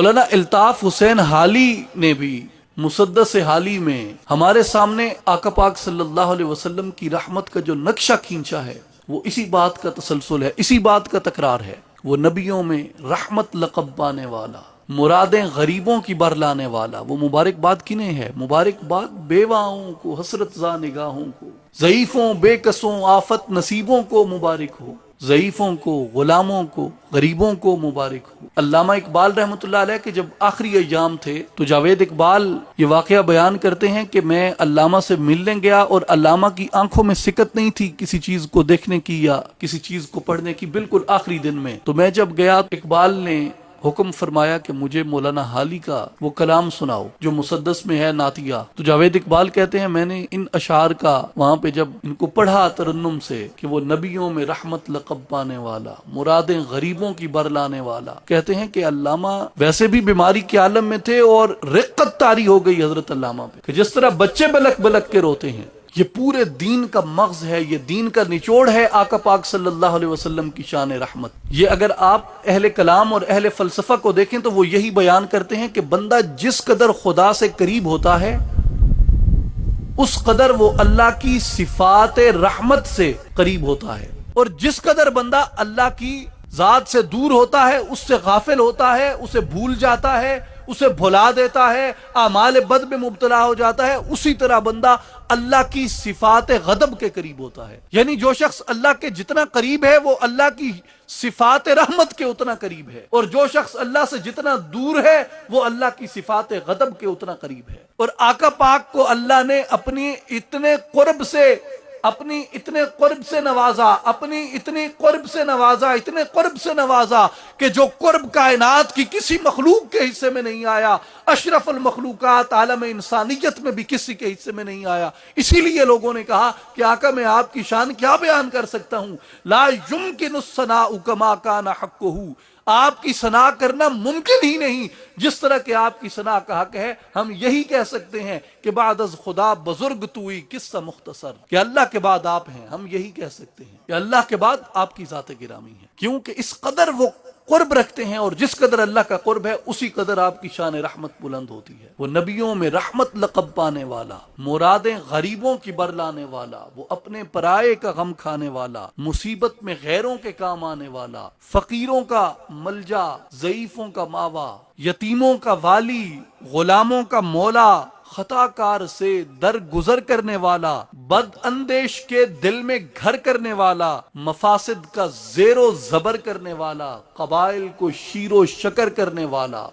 مولانا الطاف حسین حالی نے بھی مسدس حالی میں ہمارے سامنے آقا پاک صلی اللہ علیہ وسلم کی رحمت کا جو نقشہ کھینچا ہے وہ اسی بات کا تسلسل ہے، اسی بات کا تکرار ہے۔ وہ نبیوں میں رحمت لقب پانے والا، مرادیں غریبوں کی بر لانے والا، وہ مبارک باد کنہیں ہے؟ مبارک باد بیواؤں کو، حسرت زا نگاہوں کو، ضعیفوں بے کسوں آفت نصیبوں کو مبارک ہو، ضعیفوں کو، غلاموں کو، غریبوں کو مبارک ہو۔ علامہ اقبال رحمۃ اللہ علیہ کے جب آخری ایام تھے تو جاوید اقبال یہ واقعہ بیان کرتے ہیں کہ میں علامہ سے ملنے گیا اور علامہ کی آنکھوں میں سکت نہیں تھی کسی چیز کو دیکھنے کی یا کسی چیز کو پڑھنے کی، بالکل آخری دن میں۔ تو میں جب گیا اقبال نے حکم فرمایا کہ مجھے مولانا حالی کا وہ کلام سناؤ جو مسدس میں ہے، نعتیہ۔ تو جاوید اقبال کہتے ہیں میں نے ان اشعار کا وہاں پہ جب ان کو پڑھا ترنم سے کہ وہ نبیوں میں رحمت لقب پانے والا، مرادیں غریبوں کی بر لانے والا، کہتے ہیں کہ علامہ ویسے بھی بیماری کے عالم میں تھے اور رقت طاری ہو گئی حضرت علامہ پہ کہ جس طرح بچے بلک بلک کے روتے ہیں۔ یہ پورے دین کا مغز ہے، یہ دین کا نچوڑ ہے آقا پاک صلی اللہ علیہ وسلم کی شان رحمت۔ یہ اگر آپ اہل کلام اور اہل فلسفہ کو دیکھیں تو وہ یہی بیان کرتے ہیں کہ بندہ جس قدر خدا سے قریب ہوتا ہے اس قدر وہ اللہ کی صفات رحمت سے قریب ہوتا ہے، اور جس قدر بندہ اللہ کی ذات سے دور ہوتا ہے، اس سے غافل ہوتا ہے، اسے بھول جاتا ہے، اسے بھلا دیتا ہے، اعمال بد میں مبتلا ہو جاتا ہے، اسی طرح بندہ اللہ کی صفات غضب کے قریب ہوتا ہے۔ یعنی جو شخص اللہ کے جتنا قریب ہے وہ اللہ کی صفات رحمت کے اتنا قریب ہے، اور جو شخص اللہ سے جتنا دور ہے وہ اللہ کی صفات غضب کے اتنا قریب ہے۔ اور آقا پاک کو اللہ نے اپنی اتنے قرب سے نوازا، اتنے قرب سے نوازا کہ جو قرب کائنات کی کسی مخلوق کے حصے میں نہیں آیا، اشرف المخلوقات عالم انسانیت میں بھی کسی کے حصے میں نہیں آیا۔ اسی لیے لوگوں نے کہا کہ آقا میں آپ کی شان کیا بیان کر سکتا ہوں، لا یمکن الثناء کما کان حقہ، آپ کی ثنا کرنا ممکن ہی نہیں جس طرح کہ آپ کی ثنا کا حق ہے۔ ہم یہی کہہ سکتے ہیں کہ بعد از خدا بزرگ توئی قصہ مختصر، کہ اللہ کے بعد آپ ہیں، ہم یہی کہہ سکتے ہیں کہ اللہ کے بعد آپ کی ذات گرامی ہے، کیونکہ اس قدر وہ قرب رکھتے ہیں، اور جس قدر اللہ کا قرب ہے اسی قدر آپ کی شان رحمت بلند ہوتی ہے۔ وہ نبیوں میں رحمت لقب پانے والا، مرادیں غریبوں کی بر لانے والا، وہ اپنے پرائے کا غم کھانے والا، مصیبت میں غیروں کے کام آنے والا، فقیروں کا ملجا، ضعیفوں کا ماوا، یتیموں کا والی، غلاموں کا مولا، خطا کار سے در گزر کرنے والا، بد اندیش کے دل میں گھر کرنے والا، مفاسد کا زیر و زبر کرنے والا، قبائل کو شیر و شکر کرنے والا۔